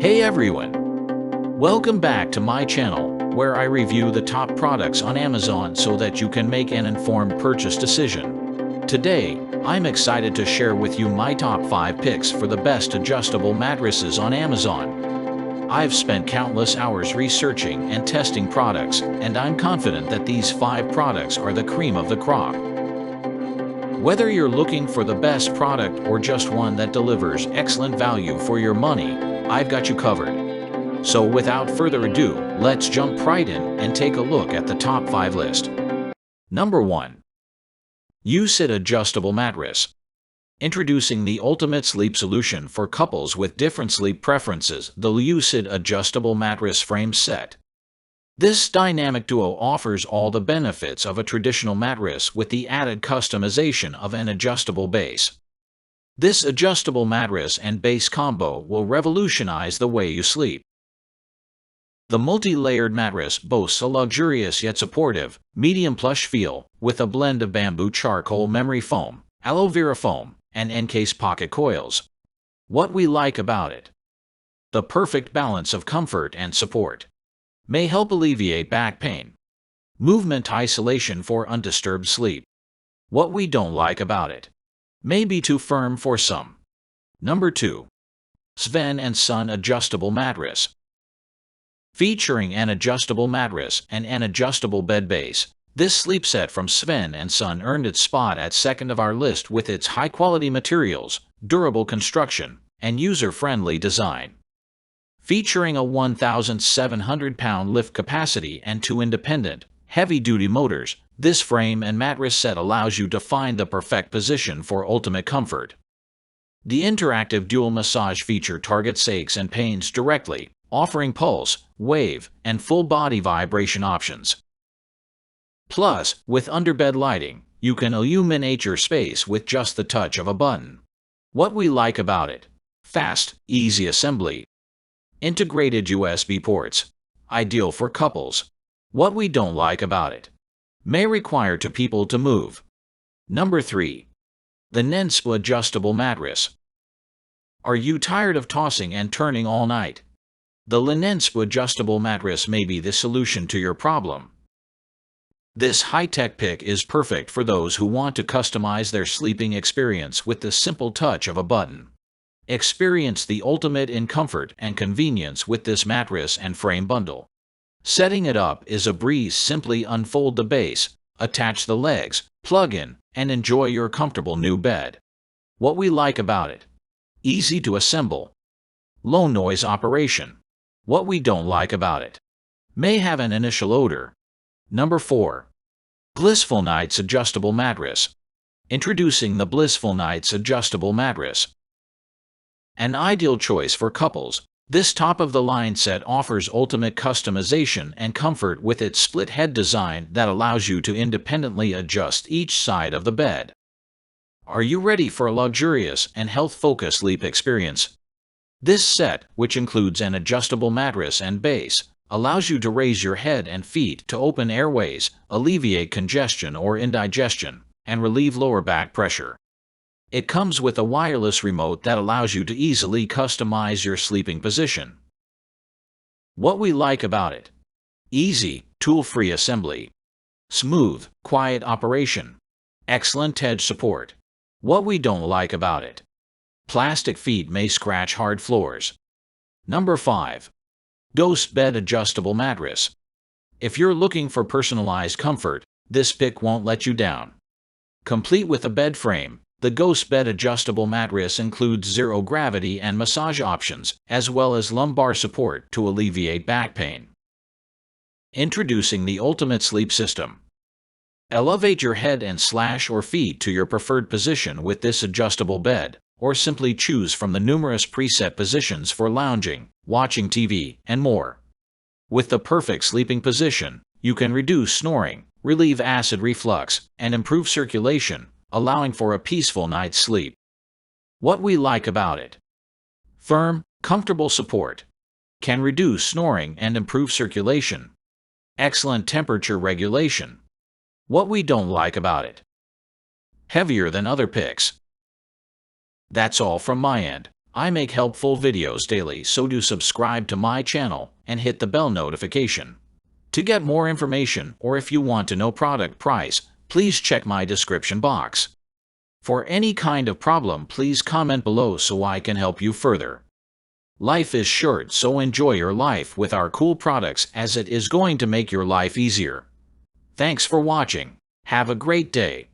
Hey everyone! Welcome back to my channel, where I review the top products on Amazon so that you can make an informed purchase decision. Today, I'm excited to share with you my top 5 picks for the best adjustable mattresses on Amazon. I've spent countless hours researching and testing products, and I'm confident that these 5 products are the cream of the crop. Whether you're looking for the best product or just one that delivers excellent value for your money, I've got you covered. So without further ado, let's jump right in and take a look at the top 5 list. Number 1. USID Adjustable Mattress. Introducing the ultimate sleep solution for couples with different sleep preferences, the USID Adjustable Mattress Frame Set. This dynamic duo offers all the benefits of a traditional mattress with the added customization of an adjustable base. This adjustable mattress and base combo will revolutionize the way you sleep. The multi-layered mattress boasts a luxurious yet supportive, medium plush feel, with a blend of bamboo charcoal memory foam, aloe vera foam, and encase pocket coils. What we like about it: the perfect balance of comfort and support. May help alleviate back pain. Movement isolation for undisturbed sleep. What we don't like about it: may be too firm for some. Number 2. Sven & Son Adjustable Mattress. Featuring an adjustable mattress and an adjustable bed base, this sleep set from Sven & Son earned its spot at second of our list with its high-quality materials, durable construction, and user-friendly design. Featuring a 1,700-pound lift capacity and 2 independent, heavy-duty motors, this frame and mattress set allows you to find the perfect position for ultimate comfort. The interactive dual massage feature targets aches and pains directly, offering pulse, wave, and full-body vibration options. Plus, with underbed lighting, you can illuminate your space with just the touch of a button. What we like about it: fast, easy assembly. Integrated USB ports. Ideal for couples. What we don't like about it: may require 2 people to move. Number 3. The Nenspa Adjustable Mattress. Are you tired of tossing and turning all night? The Nenspa Adjustable Mattress may be the solution to your problem. This high-tech pick is perfect for those who want to customize their sleeping experience with the simple touch of a button. Experience the ultimate in comfort and convenience with this mattress and frame bundle. Setting it up is a breeze. Simply unfold the base, attach the legs, plug in, and enjoy your comfortable new bed. What we like about it: easy to assemble. Low noise operation. What we don't like about it: may have an initial odor. Number 4. Blissful Nights Adjustable Mattress. Introducing the Blissful Nights Adjustable Mattress. An ideal choice for couples, this top-of-the-line set offers ultimate customization and comfort with its split-head design that allows you to independently adjust each side of the bed. Are you ready for a luxurious and health-focused sleep experience? This set, which includes an adjustable mattress and base, allows you to raise your head and feet to open airways, alleviate congestion or indigestion, and relieve lower back pressure. It comes with a wireless remote that allows you to easily customize your sleeping position. What we like about it: easy, tool-free assembly. Smooth, quiet operation. Excellent edge support. What we don't like about it: plastic feet may scratch hard floors. Number 5. Ghost Bed Adjustable Mattress. If you're looking for personalized comfort, this pick won't let you down. Complete with a bed frame, the Ghost Bed Adjustable Mattress includes zero-gravity and massage options, as well as lumbar support to alleviate back pain. Introducing the ultimate sleep system. Elevate your head and/or feet to your preferred position with this adjustable bed, or simply choose from the numerous preset positions for lounging, watching TV, and more. With the perfect sleeping position, you can reduce snoring, relieve acid reflux, and improve circulation, allowing for a peaceful night's sleep. What we like about it: firm, comfortable support. Can reduce snoring and improve circulation. Excellent temperature regulation. What we don't like about it: heavier than other picks. That's all from my end. I make helpful videos daily, so do subscribe to my channel and hit the bell notification. To get more information, or if you want to know product price, please check my description box. For any kind of problem, please comment below so I can help you further. Life is short, so enjoy your life with our cool products, as it is going to make your life easier. Thanks for watching. Have a great day.